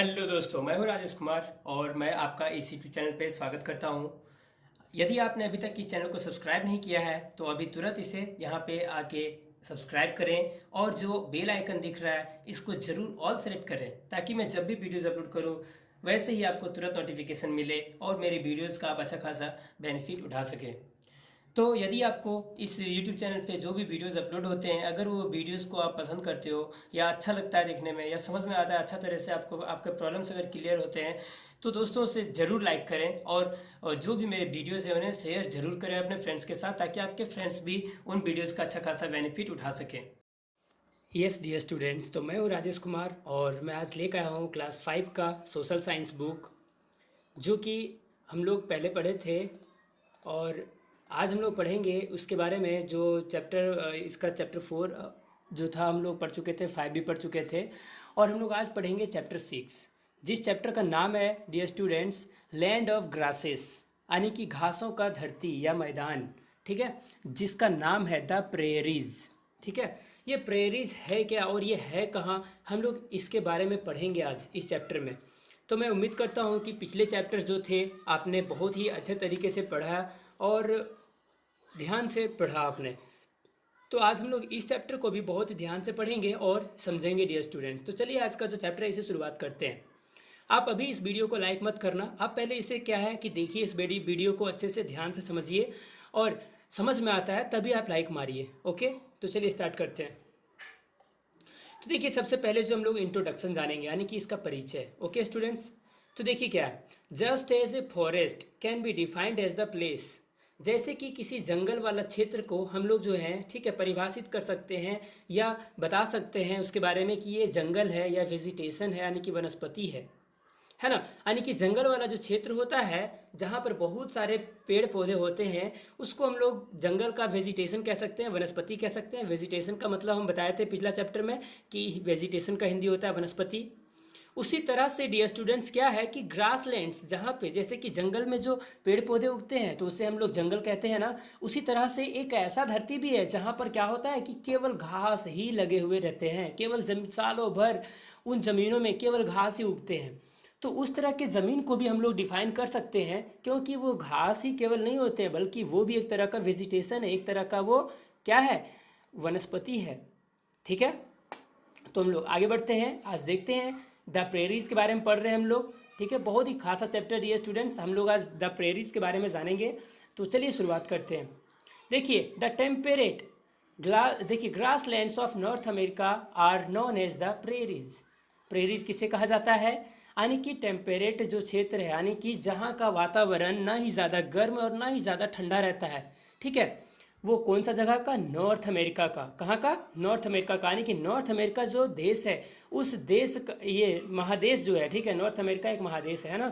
Hello दोस्तों, मैं हूं राजेश कुमार और मैं आपका इस यूट्यूब चैनल पे स्वागत करता हूं। यदि आपने अभी तक इस चैनल को सब्सक्राइब नहीं किया है तो अभी तुरंत इसे यहाँ पे आके सब्सक्राइब करें और जो बेल आइकन दिख रहा है इसको ज़रूर ऑल सेलेक्ट करें ताकि मैं जब भी वीडियोज़ अपलोड करूँ वैसे ही आपको तुरंत नोटिफिकेशन मिले और मेरी वीडियोज़ का आप अच्छा खासा बेनिफिट उठा सकें। तो यदि आपको इस YouTube चैनल पे जो भी वीडियोस अपलोड होते हैं, अगर वो वीडियोस को आप पसंद करते हो या अच्छा लगता है देखने में या समझ में आता है अच्छा तरह से, आपको आपके प्रॉब्लम्स अगर क्लियर होते हैं तो दोस्तों से ज़रूर लाइक करें और जो भी मेरे वीडियोस हैं उन्हें शेयर ज़रूर करें अपने फ्रेंड्स के साथ ताकि आपके फ्रेंड्स भी उन वीडियोज़ का अच्छा खासा बेनिफिट उठा सकें। यस डियर स्टूडेंट्स, तो मैं हूँ राजेश कुमार और मैं आज लेकर आया हूँ क्लास 5 का सोशल साइंस बुक, जो कि हम लोग पहले पढ़े थे। और आज हम लोग पढ़ेंगे उसके बारे में जो चैप्टर, इसका चैप्टर 4 जो था हम लोग पढ़ चुके थे, 5 भी पढ़ चुके थे। और हम लोग आज पढ़ेंगे चैप्टर 6, जिस चैप्टर का नाम है dear students land of grasses, यानी कि घासों का धरती या मैदान। ठीक है, जिसका नाम है द प्रेरीज। ठीक है, ये प्रेरीज है क्या और ये है कहाँ, हम लोग इसके बारे में पढ़ेंगे आज इस चैप्टर में। तो मैं उम्मीद करता हूँ कि पिछले चैप्टर जो थे आपने बहुत ही अच्छे तरीके से पढ़ा और ध्यान से पढ़ा आपने। तो आज हम लोग इस चैप्टर को भी बहुत ध्यान से पढ़ेंगे और समझेंगे डियर स्टूडेंट्स। तो चलिए आज का जो चैप्टर है इसे शुरुआत करते हैं। आप अभी इस वीडियो को लाइक मत करना, आप पहले इसे क्या है कि देखिए, इस वीडियो को अच्छे से ध्यान से समझिए और समझ में आता है तभी आप लाइक मारिए। ओके, तो चलिए स्टार्ट करते हैं। तो देखिए, सबसे पहले जो हम लोग इंट्रोडक्शन जानेंगे यानी कि इसका परिचय। ओके स्टूडेंट्स, तो देखिए क्या है, just as a forest can be defined as the place, जैसे कि किसी जंगल वाला क्षेत्र को हम लोग जो है ठीक है परिभाषित कर सकते हैं या बता सकते हैं उसके बारे में कि ये जंगल है या वेजिटेशन है यानी कि वनस्पति है ना। यानी कि जंगल वाला जो क्षेत्र होता है जहाँ पर बहुत सारे पेड़ पौधे होते हैं उसको हम लोग जंगल का वेजिटेशन कह सकते हैं, वनस्पति कह सकते हैं। वेजिटेशन का मतलब हम बताए थे पिछला चैप्टर में कि वेजिटेशन का हिंदी होता है वनस्पति। उसी तरह से डियर स्टूडेंट्स क्या है कि ग्रासलैंड्स, जहाँ पे जैसे कि जंगल में जो पेड़ पौधे उगते हैं तो उसे हम लोग जंगल कहते हैं ना, उसी तरह से एक ऐसा धरती भी है जहाँ पर क्या होता है कि केवल घास ही लगे हुए रहते हैं, केवल सालों भर उन जमीनों में केवल घास ही उगते हैं। तो उस तरह के ज़मीन को भी हम लोग डिफाइन कर सकते हैं, क्योंकि वो घास ही केवल नहीं होते हैं बल्कि वो भी एक तरह का वेजिटेशन है, एक तरह का वो क्या है, वनस्पति है। ठीक है, तो हम लोग आगे बढ़ते हैं, आज देखते हैं द प्रेरीज के बारे में पढ़ रहे हैं हम लोग। ठीक है, बहुत ही खासा चैप्टर ये स्टूडेंट्स, हम लोग आज द प्रेरीज के बारे में जानेंगे। तो चलिए शुरुआत करते हैं। देखिए द टेम्परेट देखिए grasslands of North America are known as the prairies. Prairies किसे कहा जाता है, यानी कि टेम्परेट जो क्षेत्र है, यानी कि जहाँ का वातावरण ना ही ज़्यादा गर्म और ना ही ज़्यादा ठंडा रहता है। ठीक है, वो कौन सा जगह का, नॉर्थ अमेरिका का। कहाँ का, नॉर्थ अमेरिका का, यानी कि नॉर्थ अमेरिका जो देश है उस देश का, ये महादेश जो है, ठीक है, नॉर्थ अमेरिका एक महादेश है ना।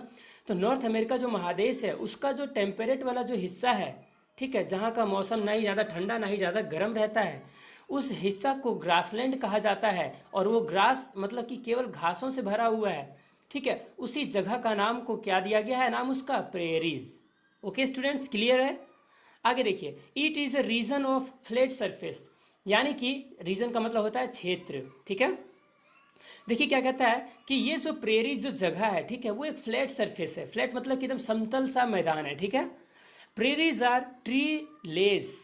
तो नॉर्थ अमेरिका जो महादेश है उसका जो टेम्परेट वाला जो हिस्सा है, ठीक है, जहाँ का मौसम ना ही ज़्यादा ठंडा ना ही ज़्यादा गर्म रहता है, उस हिस्सा को ग्रासलैंड कहा जाता है। और वो ग्रास मतलब कि केवल घासों से भरा हुआ है। ठीक है, उसी जगह का नाम को क्या दिया गया है, नाम उसका प्रेरीज। ओके स्टूडेंट्स, क्लियर है। आगे देखिए, it is a region of flat surface, यानी कि रीजन का मतलब होता है क्षेत्र। ठीक है, देखिए क्या कहता है कि ये जो प्रेरी जो जगह है, ठीक है, वो एक फ्लैट सरफेस है। फ्लैट मतलब कि एकदम समतल सा मैदान है। ठीक है, प्रेरीज आर ट्री लेस।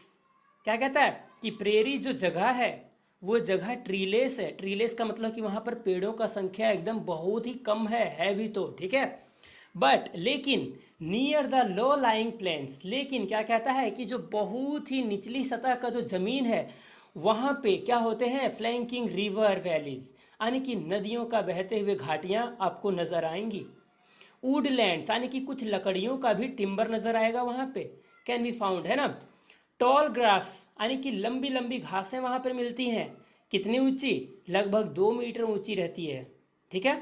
क्या कहता है कि प्रेरी जो जगह है वो जगह ट्रीलेस है। ट्रीलेस का मतलब कि वहाँ पर पेड़ों का संख्या एकदम बहुत ही कम है भी तो। ठीक है, बट लेकिन near the low lying planes, लेकिन क्या कहता है कि जो बहुत ही निचली सतह का जो ज़मीन है वहाँ पे क्या होते हैं, फ्लैंकिंग रिवर वैलीज, यानी कि नदियों का बहते हुए घाटियाँ आपको नज़र आएंगी। वुडलैंड्स, यानी कि कुछ लकड़ियों का भी टिम्बर नज़र आएगा वहाँ पे, कैन बी फाउंड, है ना। टॉल ग्रास, यानी कि लंबी लंबी घासें वहाँ पर मिलती हैं। कितनी ऊंची, लगभग 2 मीटर ऊंची रहती है। ठीक है,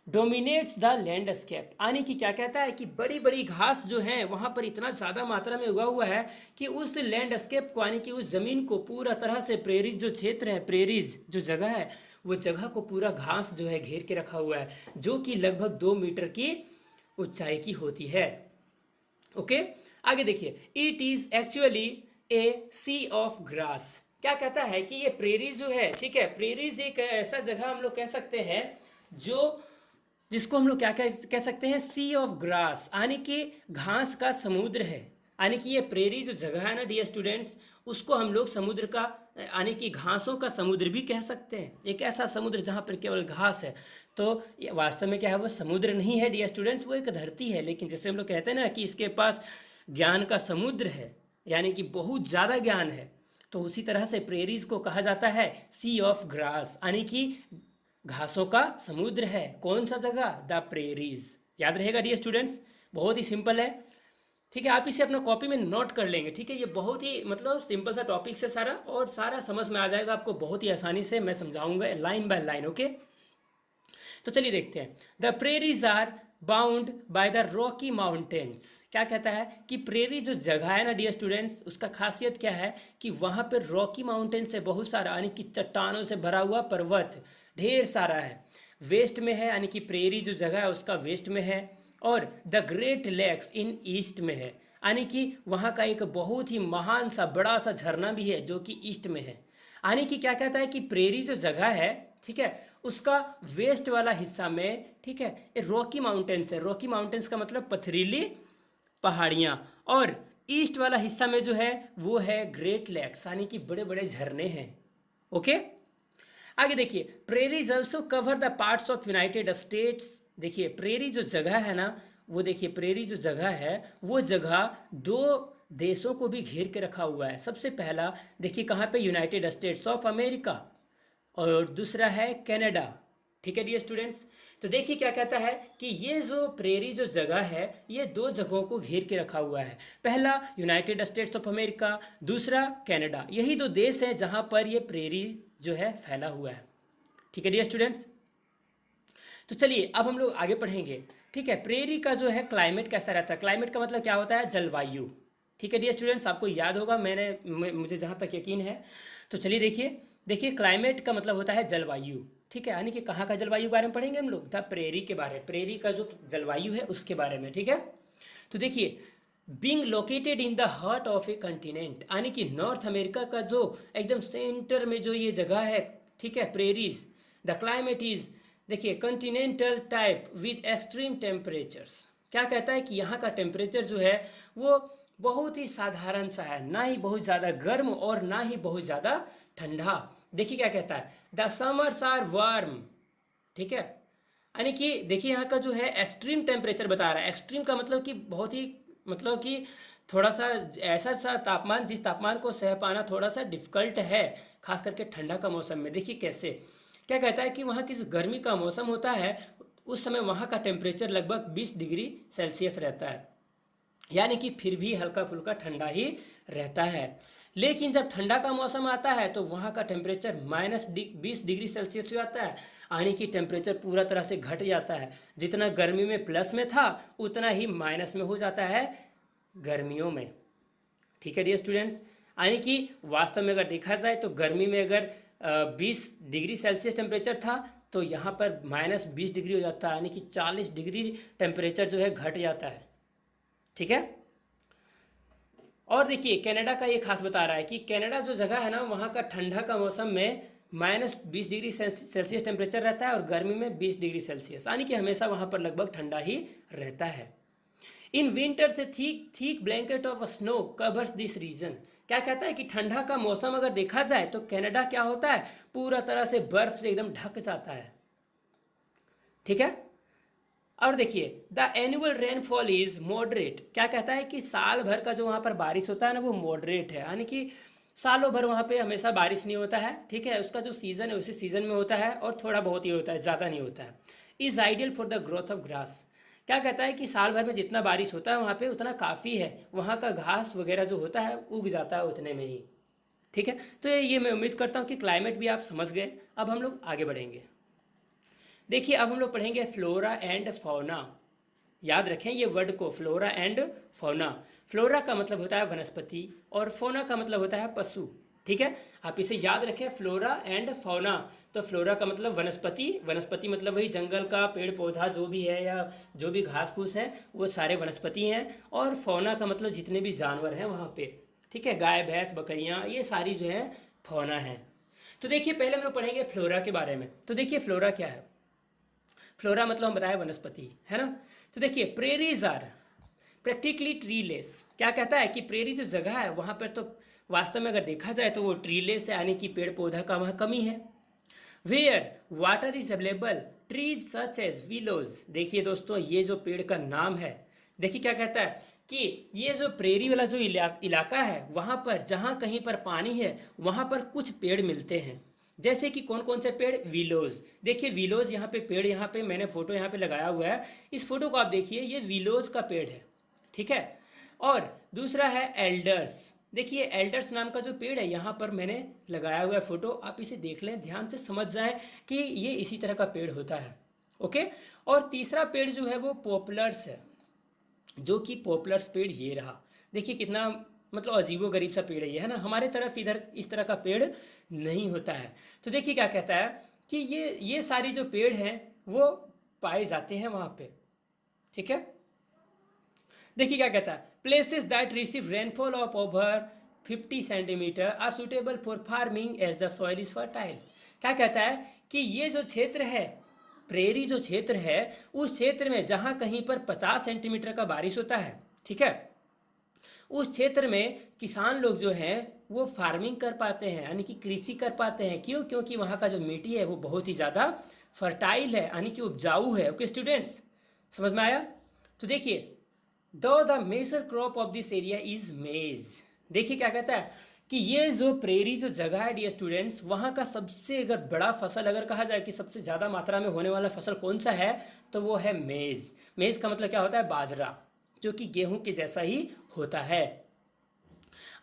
डोमिनेट्स द लैंडस्केप, यानी कि क्या कहता है कि बड़ी बड़ी घास जो है वहाँ पर इतना ज़्यादा मात्रा में उगा हुआ है कि उस लैंडस्केप को, यानी कि उस ज़मीन को पूरा तरह से, प्रेरीज जो क्षेत्र है, प्रेरीज जो जगह है वो जगह को पूरा घास जो है घेर के रखा हुआ है, जो कि लगभग 2 मीटर की ऊंचाई की होती है। ओके, आगे देखिए, it is actually a sea of grass. क्या कहता है कि ये प्रेरीज जो है, ठीक है, प्रेरीज एक ऐसा जगह हम लोग कह सकते हैं जो जिसको हम लोग क्या कह सकते हैं, सी ऑफ ग्रास, यानी कि घास का समुद्र है। यानी कि ये प्रेरी जो जगह है ना डियर स्टूडेंट्स, उसको हम लोग समुद्र का, यानी कि घासों का समुद्र भी कह सकते हैं। एक ऐसा समुद्र जहाँ पर केवल घास है, तो ये वास्तव में क्या है, वो समुद्र नहीं है डियर स्टूडेंट्स, वो एक धरती है। लेकिन जैसे हम लोग कहते हैं ना कि इसके पास ज्ञान का समुद्र है, यानी कि बहुत ज़्यादा ज्ञान है, तो उसी तरह से प्रेरीज को कहा जाता है सी ऑफ ग्रास, यानी कि घासों का समुद्र है। कौन सा जगह, द प्रेरीज। याद रहेगा डियर स्टूडेंट्स, बहुत ही सिंपल है। ठीक है, आप इसे अपना कॉपी में नोट कर लेंगे। ठीक है, ये बहुत ही मतलब सिंपल सा टॉपिक है सारा, और सारा समझ में आ जाएगा आपको बहुत ही आसानी से, मैं समझाऊंगा लाइन बाय लाइन। ओके, तो चलिए देखते हैं। The prairies are bound by the Rocky Mountains. क्या कहता है कि प्रेरी जो जगह है ना डियर स्टूडेंट्स, उसका खासियत क्या है कि वहाँ पर रॉकी माउंटेन से बहुत सारा, यानी कि चट्टानों से भरा हुआ पर्वत ढेर सारा है। वेस्ट में है, यानी कि प्रेरी जो जगह है उसका वेस्ट में है, और the Great Lakes in east में है, यानी कि वहाँ का एक बहुत ही महान सा बड़ा सा झरना भी है जो कि ईस्ट में है। यानी कि क्या कहता है कि प्रेरी जो जगह है, ठीक है, उसका वेस्ट वाला हिस्सा में, ठीक है, ये रॉकी माउंटेन्स है। रॉकी माउंटेन्स का मतलब पथरीली पहाड़ियाँ, और ईस्ट वाला हिस्सा में जो है वो है ग्रेट लेक्स, यानी कि बड़े बड़े झरने हैं। ओके, आगे देखिए, prairies also cover the parts of United states. देखिए प्रेरी जो जगह है ना, वो देखिए प्रेरी जो जगह है वो जगह दो देशों को भी घेर के रखा हुआ है। सबसे पहला देखिए कहाँ पे, यूनाइटेड स्टेट्स ऑफ अमेरिका, और दूसरा है कनाडा। ठीक है डियर स्टूडेंट्स, तो देखिए क्या कहता है कि ये जो प्रेरी जो जगह है ये दो जगहों को घेर के रखा हुआ है। पहला यूनाइटेड स्टेट्स ऑफ अमेरिका, दूसरा कनाडा। यही दो देश हैं जहाँ पर ये प्रेरी जो है फैला हुआ है। ठीक है डियर स्टूडेंट्स, तो चलिए अब हम लोग आगे पढ़ेंगे। ठीक है, प्रेरी का जो है क्लाइमेट कैसा रहता है। क्लाइमेट का मतलब क्या होता है, जलवायु। ठीक है डियर स्टूडेंट्स, आपको याद होगा, मुझे जहाँ तक यकीन है। तो चलिए देखिए, देखिए क्लाइमेट का मतलब होता है जलवायु। ठीक है, यानी कि कहाँ का जलवायु के बारे में पढ़ेंगे हम लोग, द प्रेरी के बारे में, प्रेरी का जो जलवायु है उसके बारे में। ठीक है, तो देखिए, being located in the heart of A continent, यानी कि नॉर्थ अमेरिका का जो एकदम सेंटर में जो ये जगह है, ठीक है, प्रेरीज, द क्लाइमेट इज, देखिए, Continental type with extreme temperatures. क्या कहता है कि यहाँ का टेम्परेचर जो है वो बहुत ही साधारण सा है, ना ही बहुत ज़्यादा गर्म और ना ही बहुत ज़्यादा ठंडा। देखिए क्या कहता है, द समर्स आर वार्म। ठीक है, यानी कि देखिए यहाँ का जो है एक्सट्रीम टेम्परेचर बता रहा है। एक्सट्रीम का मतलब कि बहुत ही, मतलब कि थोड़ा सा ऐसा सा तापमान, जिस तापमान को सह पाना थोड़ा सा डिफिकल्ट है, खास करके ठंडा का मौसम में। देखिए कैसे, क्या कहता है कि वहाँ की जो गर्मी का मौसम होता है उस समय वहाँ का टेम्परेचर लगभग 20 डिग्री सेल्सियस रहता है, यानी कि फिर भी हल्का फुल्का ठंडा ही रहता है। लेकिन जब ठंडा का मौसम आता है तो वहाँ का टेम्परेचर -20 डिग्री सेल्सियस हो जाता है, यानी कि टेम्परेचर पूरा तरह से घट जाता है। जितना गर्मी में प्लस में था उतना ही माइनस में हो जाता है गर्मियों में। ठीक है डियर स्टूडेंट्स, यानी कि वास्तव में अगर देखा जाए तो गर्मी में अगर 20 डिग्री सेल्सियस टेम्परेचर था तो यहाँ पर -20 डिग्री हो जाता है, यानी कि 40 डिग्री टेम्परेचर जो है घट जाता है। ठीक है, और देखिए कनाडा का ये खास बता रहा है कि कनाडा जो जगह है ना, वहाँ का ठंडा का मौसम में -20 डिग्री सेल्सियस टेम्परेचर रहता है और गर्मी में 20 डिग्री सेल्सियस, यानी कि हमेशा वहाँ पर लगभग ठंडा ही रहता है। इन विंटर से thick thick blanket of snow covers this region. क्या कहता है कि ठंडा का मौसम अगर देखा जाए तो कनाडा क्या होता है, पूरा तरह से बर्फ से एकदम ढक जाता है। ठीक है, और देखिए the annual rainfall is moderate. क्या कहता है कि साल भर का जो वहाँ पर बारिश होता है ना वो मॉडरेट है, यानी कि सालों भर वहाँ पे हमेशा बारिश नहीं होता है। ठीक है, उसका जो सीज़न है उसी सीज़न में होता है और थोड़ा बहुत ही होता है, ज़्यादा नहीं होता है। Is ideal for the growth of grass. क्या कहता है कि साल भर में जितना बारिश होता है वहाँ पे उतना काफ़ी है, वहाँ का घास वगैरह जो होता है उग जाता है उतने में ही। ठीक है, तो ये मैं उम्मीद करता हूँ कि क्लाइमेट भी आप समझ गए। अब हम लोग आगे बढ़ेंगे। देखिए अब हम लोग पढ़ेंगे फ्लोरा एंड फौना। याद रखें ये वर्ड को, फ्लोरा एंड फौना। फ्लोरा का मतलब होता है वनस्पति और फौना का मतलब होता है पशु। ठीक है, आप इसे याद रखें, फ्लोरा एंड फौना। तो फ्लोरा का मतलब वनस्पति, वनस्पति मतलब वही जंगल का पेड़ पौधा जो भी है या जो भी घास फूस है वो सारे वनस्पति हैं। और फौना का मतलब जितने भी जानवर हैं वहाँ पे। ठीक है, गाय भैंस बकरियाँ ये सारी जो है फौना है। तो देखिए पहले हम लोग पढ़ेंगे फ्लोरा के बारे में। तो देखिए फ्लोरा क्या है। फ्लोरा मतलब हम बताए वनस्पति, है ना। तो देखिए प्रेरीज आर प्रैक्टिकली ट्रीलेस। क्या कहता है कि प्रेरी जो जगह है वहाँ पर तो वास्तव में अगर देखा जाए तो वो ट्रीलेस है, यानी कि पेड़ पौधा का वहाँ कमी है। Where water is available trees such as willows. देखिए दोस्तों ये जो पेड़ का नाम है, देखिए क्या कहता है कि ये जो प्रेरी वाला जो इलाका है वहाँ पर जहाँ कहीं पर पानी है वहाँ पर कुछ पेड़ मिलते हैं। जैसे कि कौन कौन से पेड़, विलोज। देखिए विलोज यहाँ पे पेड़, यहाँ पे मैंने फोटो यहाँ पे लगाया हुआ है, इस फोटो को आप देखिए, ये विलोज का पेड़ है, ठीक है। और दूसरा है एल्डर्स। देखिए एल्डर्स नाम का जो पेड़ है यहाँ पर मैंने लगाया हुआ है फोटो, आप इसे देख लें, ध्यान से समझ जाएं कि ये इसी तरह का पेड़ होता है, ओके। और तीसरा पेड़ जो है वो पॉपुलर्स है, जो कि पॉपुलर्स पेड़ ये रहा। देखिए कितना मतलब अजीबो गरीब सा पेड़ है ये, है ना। हमारे तरफ इधर इस तरह का पेड़ नहीं होता है। तो देखिए क्या कहता है कि ये सारी जो पेड़ हैं वो पाए जाते हैं वहाँ पे, ठीक है। देखिए क्या कहता है, places that receive rainfall of over 50 centimetre are suitable for farming as the soil is fertile. क्या कहता है कि ये जो क्षेत्र है, प्रेरी जो क्षेत्र है, उस क्षेत्र में जहाँ कहीं पर 50 सेंटीमीटर का बारिश होता है, ठीक है, उस क्षेत्र में किसान लोग जो हैं वो फार्मिंग कर पाते हैं, यानी कि कृषि कर पाते हैं। क्यों? क्योंकि वहाँ का जो मिट्टी है वो बहुत ही ज़्यादा फर्टाइल है, यानी कि उपजाऊ है। ओके स्टूडेंट्स, समझ में आया। तो देखिए the major crop of this area is maize. देखिए क्या कहता है कि ये जो प्रेरी जो जगह है डियर स्टूडेंट्स, वहाँ का सबसे अगर बड़ा फसल अगर कहा जाए कि सबसे ज़्यादा मात्रा में होने वाला फसल कौन सा है, तो वो है मेज। मेज का मतलब क्या होता है, बाजरा, जो कि गेहूं के जैसा ही होता है।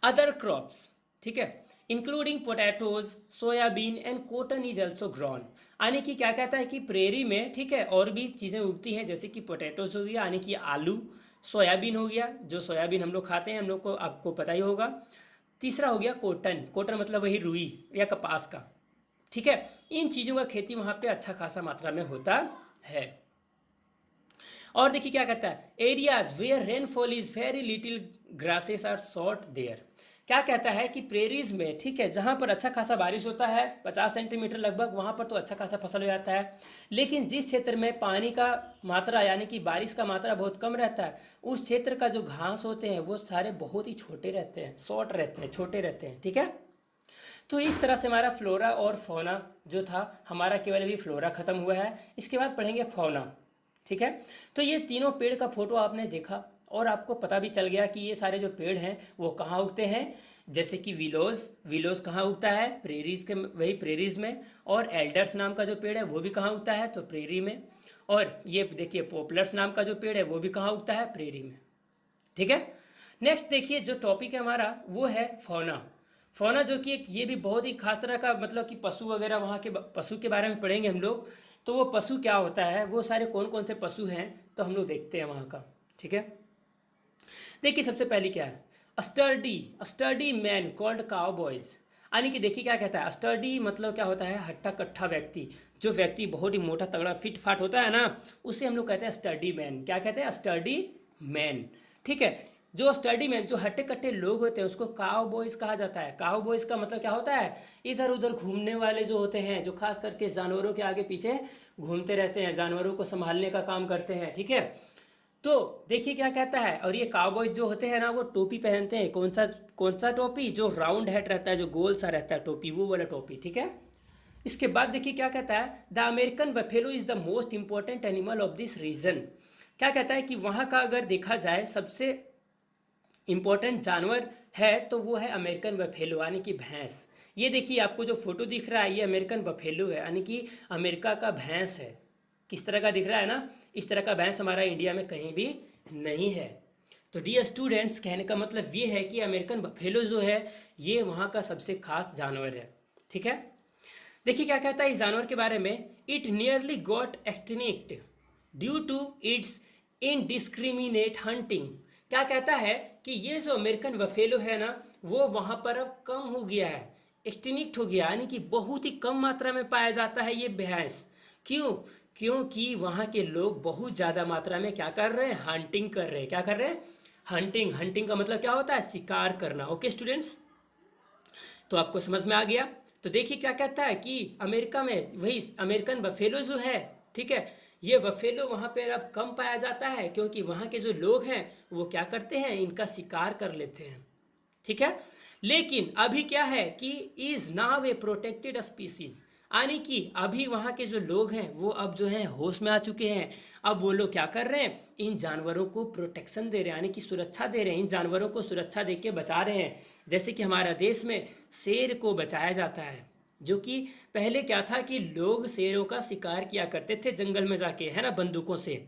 अदर क्रॉप्स, ठीक है, including potatoes, soybean and cotton is also grown. यानी कि क्या कहता है कि प्रेरी में, ठीक है, और भी चीज़ें उगती हैं, जैसे कि पोटैटोज हो गया, यानी कि आलू, सोयाबीन हो गया, जो सोयाबीन हम लोग खाते हैं, हम लोग को आपको पता ही होगा। तीसरा हो गया कॉटन, कॉटन मतलब वही रुई या कपास का, ठीक है। इन चीज़ों का खेती वहाँ पे अच्छा खासा मात्रा में होता है। और देखिए क्या कहता है, areas where rainfall is very little grasses are short there. क्या कहता है कि प्रेरीज में, ठीक है, जहाँ पर अच्छा खासा बारिश होता है 50 सेंटीमीटर लगभग, वहाँ पर तो अच्छा खासा फसल हो जाता है। लेकिन जिस क्षेत्र में पानी का मात्रा यानी कि बारिश का मात्रा बहुत कम रहता है, उस क्षेत्र का जो घास होते हैं वो सारे बहुत ही छोटे रहते हैं, शॉर्ट रहते हैं, छोटे रहते हैं, ठीक है। तो इस तरह से हमारा फ्लोरा और फौना जो था, हमारा केवल अभी फ्लोरा खत्म हुआ है, इसके बाद पढ़ेंगे फौना, ठीक है। तो ये तीनों पेड़ का फोटो आपने देखा और आपको पता भी चल गया कि ये सारे जो पेड़ हैं वो कहाँ उगते हैं। जैसे कि विलोज, विलोज कहाँ उगता है, प्रेरीज के, वही प्रेरीज में। और एल्डर्स नाम का जो पेड़ है वो भी कहाँ उगता है, तो प्रेरी में। और ये देखिए पॉपुलर्स नाम का जो पेड़ है वो भी कहाँ उगता है, प्रेरी में, ठीक है। नेक्स्ट देखिए जो टॉपिक है हमारा वो है फौना। फौना जो कि एक ये भी बहुत ही खास तरह का, मतलब कि पशु वगैरह, वहाँ के पशु के बारे में पढ़ेंगे हम लोग। तो वो पशु क्या होता है, वो सारे कौन कौन से पशु हैं, तो हम लोग देखते हैं वहाँ का, ठीक है। देखिए सबसे पहले क्या है, sturdy, sturdy man called cow boys. यानी कि देखिए क्या कहता है, स्टर्डी मतलब क्या होता है, हट्टा कट्ठा व्यक्ति। जो व्यक्ति बहुत ही मोटा तगड़ा फिट फाट होता है ना, उसे हम लोग कहते हैं स्टर्डी मैन। क्या कहते हैं, स्टर्डी मैन, ठीक है। जो स्टडी मैन, जो हट्टे कट्टे लोग होते हैं, उसको काउ बॉयज कहा जाता है। काउ बॉयज का मतलब क्या होता है, इधर उधर घूमने वाले जो होते हैं, जो खास करके जानवरों के आगे पीछे घूमते रहते हैं, जानवरों को संभालने का काम करते हैं, ठीक है। तो देखिए क्या कहता है, और ये काउ बॉयज जो होते हैं ना, वो टोपी पहनते हैं। कौन सा टोपी, जो राउंड हेड रहता है, जो गोल सा रहता है टोपी, वो वाला टोपी, ठीक है। इसके बाद देखिए क्या कहता है, the American buffalo is the most important animal of this region. क्या कहता है कि वहाँ का अगर देखा जाए सबसे इम्पोर्टेंट जानवर है तो वो है अमेरिकन बफेलो, यानी कि भैंस। ये देखिए आपको जो फोटो दिख रहा है, ये अमेरिकन बफेलो है, यानी कि अमेरिका का भैंस है। किस तरह का दिख रहा है ना, इस तरह का भैंस हमारा इंडिया में कहीं भी नहीं है। तो डियर स्टूडेंट्स, कहने का मतलब ये है कि अमेरिकन बफेलो जो है ये वहाँ का सबसे खास जानवर है, ठीक है। देखिए क्या कहता है इस जानवर के बारे में, it nearly got extinct due to its indiscriminate hunting. क्या कहता है कि ये जो अमेरिकन बफेलो है ना, वो वहाँ पर अब कम हो गया है, एक्सटिंक्ट हो गया, यानी कि बहुत ही कम मात्रा में पाया जाता है ये भैंस। क्यों? क्योंकि वहाँ के लोग बहुत ज़्यादा मात्रा में क्या कर रहे हैं, हंटिंग कर रहे हैं। क्या कर रहे हैं, हंटिंग। हंटिंग का मतलब क्या होता है, शिकार करना। ओके स्टूडेंट्स, तो आपको समझ में आ गया। तो देखिए क्या कहता है कि अमेरिका में वही अमेरिकन बफेलो जो है, ठीक है, ये बफेलो वहाँ पे अब कम पाया जाता है क्योंकि वहाँ के जो लोग हैं वो क्या करते हैं, इनका शिकार कर लेते हैं। ठीक है, लेकिन अभी क्या है कि is now A protected species, यानी कि अभी वहाँ के जो लोग हैं वो अब जो हैं होश में आ चुके हैं। अब वो लोग क्या कर रहे हैं, इन जानवरों को प्रोटेक्शन दे रहे हैं, यानी कि सुरक्षा दे रहे हैं, इन जानवरों को सुरक्षा दे के बचा रहे हैं। जैसे कि हमारा देश में शेर को बचाया जाता है, जो कि पहले क्या था कि लोग शेरों का शिकार किया करते थे जंगल में जाके, है ना, बंदूकों से।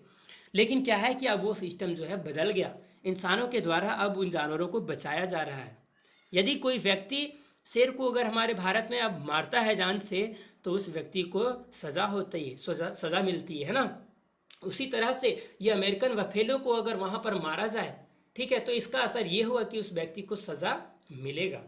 लेकिन क्या है कि अब वो सिस्टम जो है बदल गया, इंसानों के द्वारा अब उन जानवरों को बचाया जा रहा है। यदि कोई व्यक्ति शेर को अगर हमारे भारत में अब मारता है जान से, तो उस व्यक्ति को सज़ा होती है, सज़ा मिलती है ना। उसी तरह से ये अमेरिकन बफेलो को अगर वहाँ पर मारा जाए, ठीक है, तो इसका असर ये हुआ कि उस व्यक्ति को सज़ा मिलेगा।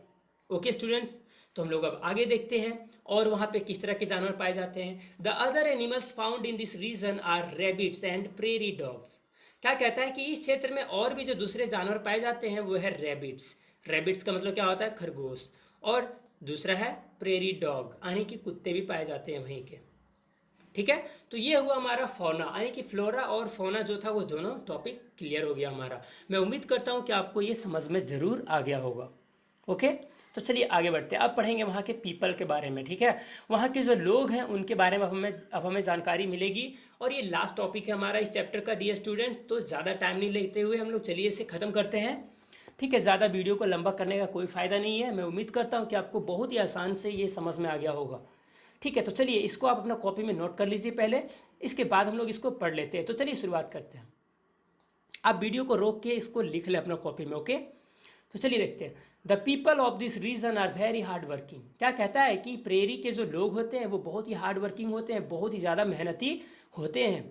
ओके स्टूडेंट्स, तो हम लोग अब आगे देखते हैं और वहाँ पे किस तरह के जानवर पाए जाते हैं। The other animals found in this region are rabbits and prairie dogs. क्या कहता है कि इस क्षेत्र में और भी जो दूसरे जानवर पाए जाते हैं वो है रैबिट्स। रैबिट्स का मतलब क्या होता है, खरगोश। और दूसरा है प्रेरी डॉग, यानी कि कुत्ते भी पाए जाते हैं वहीं के। ठीक है, तो ये हुआ हमारा फौना, यानी कि फ्लोरा और फौना जो था वो दोनों टॉपिक क्लियर हो गया हमारा। मैं उम्मीद करता हूँ कि आपको ये समझ में ज़रूर आ गया होगा। ओके, तो चलिए आगे बढ़ते हैं। अब पढ़ेंगे वहाँ के पीपल के बारे में। ठीक है, वहाँ के जो लोग हैं उनके बारे में अब हमें जानकारी मिलेगी। और ये लास्ट टॉपिक है हमारा इस चैप्टर का डियर स्टूडेंट्स। तो ज़्यादा टाइम नहीं लेते हुए हम लोग चलिए इसे ख़त्म करते हैं। ठीक है, ज़्यादा वीडियो को लंबा करने का कोई फ़ायदा नहीं है। मैं उम्मीद करता हूँ कि आपको बहुत ही आसान से ये समझ में आ गया होगा। ठीक है, तो चलिए इसको आप अपना कॉपी में नोट कर लीजिए पहले, इसके बाद हम लोग इसको पढ़ लेते हैं। तो चलिए शुरुआत करते हैं। आप वीडियो को रोक के इसको लिख लें अपना कॉपी में। ओके, तो चलिए देखते हैं। The people of this region are very hard working. क्या कहता है कि प्रेरी के जो लोग होते हैं वो बहुत ही हार्ड वर्किंग होते हैं, बहुत ही ज़्यादा मेहनती होते हैं।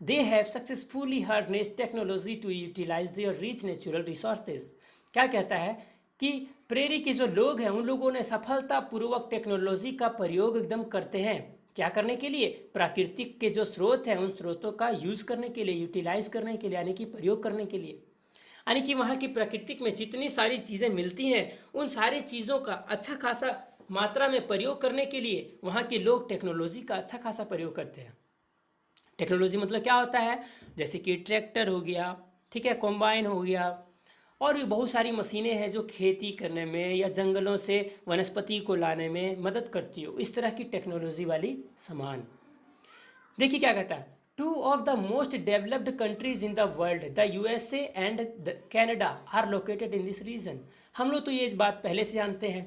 They have successfully harness technology to utilize their rich natural resources. क्या कहता है कि प्रेरी के जो लोग हैं उन लोगों ने सफलतापूर्वक टेक्नोलॉजी का प्रयोग एकदम करते हैं। क्या करने के लिए, प्राकृतिक के जो स्रोत हैं उन स्रोतों का यूज़ करने के लिए, यूटिलाइज करने के लिए, यानी कि प्रयोग करने के लिए। यानी कि वहाँ की प्राकृतिक में जितनी सारी चीज़ें मिलती हैं उन सारी चीज़ों का अच्छा खासा मात्रा में प्रयोग करने के लिए वहाँ के लोग टेक्नोलॉजी का अच्छा खासा प्रयोग करते हैं। टेक्नोलॉजी मतलब क्या होता है, जैसे कि ट्रैक्टर हो गया, ठीक है, कॉम्बाइन हो गया, और भी बहुत सारी मशीनें हैं जो खेती करने में या जंगलों से वनस्पति को लाने में मदद करती हो, इस तरह की टेक्नोलॉजी वाली सामान। देखिए क्या कहता है, two of the most developed countries in the world, the USA and the Canada are located in this region. हम लोग तो ये बात पहले से जानते हैं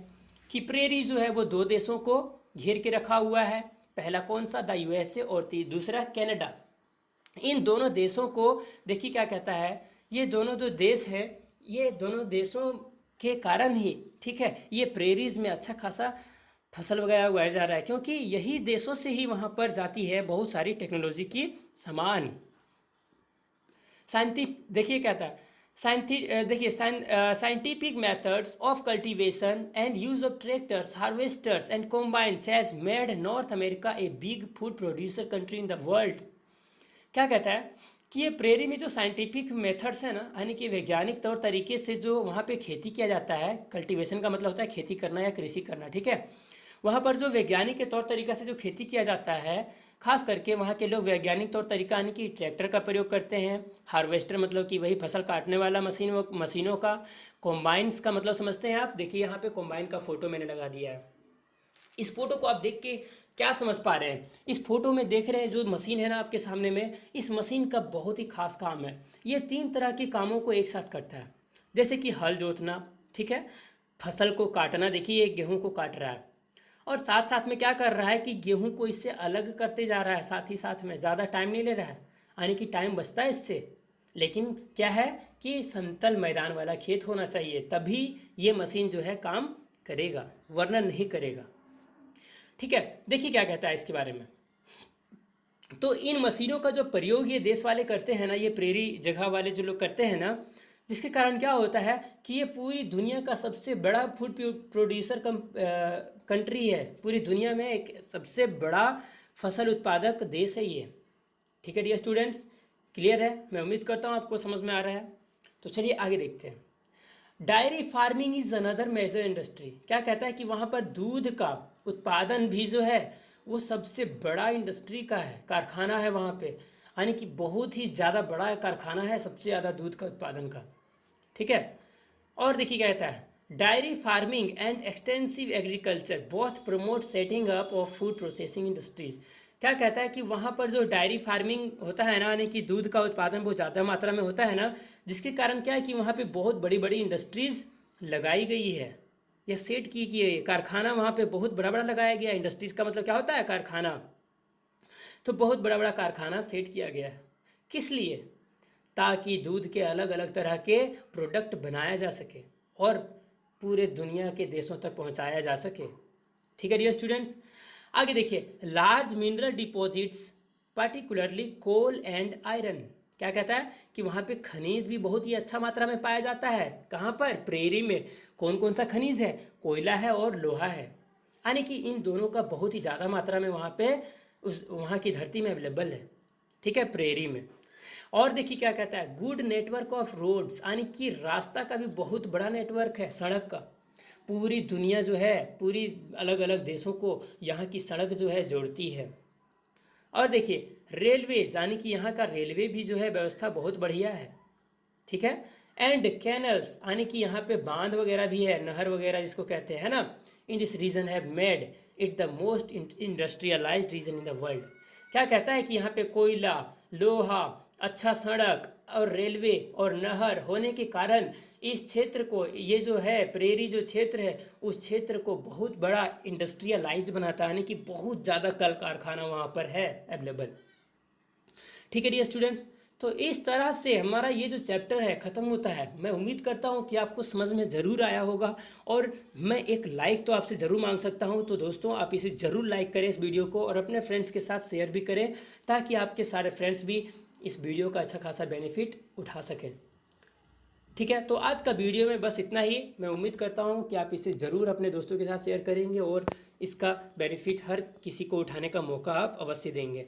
कि प्रेरी जो है वो दो देशों को घेर के रखा हुआ है। पहला कौन सा, द यूएसए, और दूसरा कनाडा। इन दोनों देशों को देखिए क्या कहता है, ये दोनों जो देश है, ये दोनों देशों के कारण ही, ठीक है, ये प्रेरीज में अच्छा खासा फसल वगैरह उगाया जा रहा है, क्योंकि यही देशों से ही वहाँ पर जाती है बहुत सारी टेक्नोलॉजी की सामान। देखिए क्या था, देखिए scientific methods of cultivation and use of tractors, harvesters and combines has made North America a big food producer country in the world. क्या कहता है कि ये प्रेरी में जो साइंटिफिक मेथड्स है ना, यानी कि वैज्ञानिक तौर तरीके से जो वहाँ पे खेती किया जाता है, कल्टीवेशन का मतलब होता है खेती करना या कृषि करना, ठीक है, वहाँ पर जो वैज्ञानिक के तौर तरीका से जो खेती किया जाता है, खास करके वहाँ के लोग वैज्ञानिक तौर तरीका यानी कि ट्रैक्टर का प्रयोग करते हैं। हार्वेस्टर मतलब कि वही फसल काटने वाला मशीनों का। कॉम्बाइंस का मतलब समझते हैं आप, देखिए यहाँ पे कॉम्बाइन का फोटो मैंने लगा दिया है। इस फोटो को आप देख के क्या समझ पा रहे हैं, इस फोटो में देख रहे हैं जो मशीन है ना आपके सामने में, इस मशीन का बहुत ही खास काम है। ये 3 तरह के कामों को एक साथ करता है, जैसे कि हल जोतना, ठीक है, फसल को काटना, देखिए गेहूं को काट रहा है, और साथ साथ में क्या कर रहा है कि गेहूं को इससे अलग करते जा रहा है, साथ ही साथ में ज़्यादा टाइम नहीं ले रहा है, यानी कि टाइम बचता है इससे। लेकिन क्या है कि समतल मैदान वाला खेत होना चाहिए, तभी ये मशीन जो है काम करेगा, वरना नहीं करेगा। ठीक है, देखिए क्या कहता है इसके बारे में। तो इन मशीनों का जो प्रयोग ये देश वाले करते हैं ना, ये प्रेरी जगह वाले जो लोग करते हैं ना, जिसके कारण क्या होता है कि ये पूरी दुनिया का सबसे बड़ा फूड प्रोड्यूसर कंट्री है, पूरी दुनिया में एक सबसे बड़ा फसल उत्पादक देश है ये। ठीक है डियर स्टूडेंट्स, क्लियर है, मैं उम्मीद करता हूँ आपको समझ में आ रहा है। तो चलिए आगे देखते हैं। Dairy farming is another major industry. क्या कहता है कि वहाँ पर दूध का उत्पादन भी जो है वो सबसे बड़ा इंडस्ट्री का है, कारखाना है वहाँ पे, यानी कि बहुत ही ज़्यादा बड़ा कारखाना है सबसे ज़्यादा दूध का उत्पादन का। ठीक है। और देखिए क्या कहता है, diary farming and extensive agriculture both promote setting up of food processing industries. क्या कहता है कि वहाँ पर जो डायरी फार्मिंग होता है ना, यानी कि दूध का उत्पादन बहुत ज़्यादा मात्रा में होता है ना, जिसके कारण क्या है कि वहाँ पे बहुत बड़ी बड़ी इंडस्ट्रीज़ लगाई गई है, या सेट की गई है। कारखाना वहाँ पे बहुत बड़ा बड़ा लगाया गया। इंडस्ट्रीज़ का मतलब क्या होता है, कारखाना। तो बहुत बड़ा बड़ा कारखाना सेट किया गया है। किस लिए? ताकि दूध के अलग अलग तरह के प्रोडक्ट बनाया जा सके और पूरे दुनिया के देशों तक पहुंचाया जा सके। ठीक है डियर स्टूडेंट्स, आगे देखिए, large mineral deposits particularly coal and iron. क्या कहता है कि वहाँ पे खनिज भी बहुत ही अच्छा मात्रा में पाया जाता है। कहाँ पर? प्रेरी में। कौन कौन सा खनिज है? कोयला है और लोहा है, यानी कि इन दोनों का बहुत ही ज़्यादा मात्रा में वहाँ पे उस वहाँ की धरती में अवेलेबल है। ठीक है, प्रेरी में। और देखिए क्या कहता है, गुड नेटवर्क ऑफ रोड्स, यानी कि रास्ता का भी बहुत बड़ा नेटवर्क है, सड़क का। पूरी दुनिया जो है, पूरी अलग अलग देशों को यहाँ की सड़क जो है जोड़ती है। और देखिए रेलवेज, यानी कि यहाँ का रेलवे भी जो है व्यवस्था बहुत बढ़िया है। ठीक है। एंड कैनल्स, यानी कि यहाँ पे बांध वगैरह भी है, नहर वगैरह जिसको कहते हैं ना, in this region have made it the most industrialized region in the world. क्या कहता है कि यहाँ पे कोयला, लोहा, अच्छा सड़क और रेलवे और नहर होने के कारण इस क्षेत्र को, ये जो है प्रेरी जो क्षेत्र है, उस क्षेत्र को बहुत बड़ा इंडस्ट्रियलाइज्ड बनाता है, यानी कि बहुत ज़्यादा कल कारखाना वहाँ पर है अवेलेबल। ठीक है डियर स्टूडेंट्स, तो इस तरह से हमारा ये जो चैप्टर है ख़त्म होता है। मैं उम्मीद करता हूँ कि आपको समझ में ज़रूर आया होगा, और मैं एक लाइक तो आपसे ज़रूर मांग सकता हूँ। तो दोस्तों आप इसे ज़रूर लाइक करें इस वीडियो को, और अपने फ्रेंड्स के साथ शेयर भी करें, ताकि आपके सारे फ्रेंड्स भी इस वीडियो का अच्छा खासा बेनिफिट उठा सकें। ठीक है, तो आज का वीडियो में बस इतना ही। मैं उम्मीद करता हूँ कि आप इसे ज़रूर अपने दोस्तों के साथ शेयर करेंगे और इसका बेनिफिट हर किसी को उठाने का मौका आप अवश्य देंगे।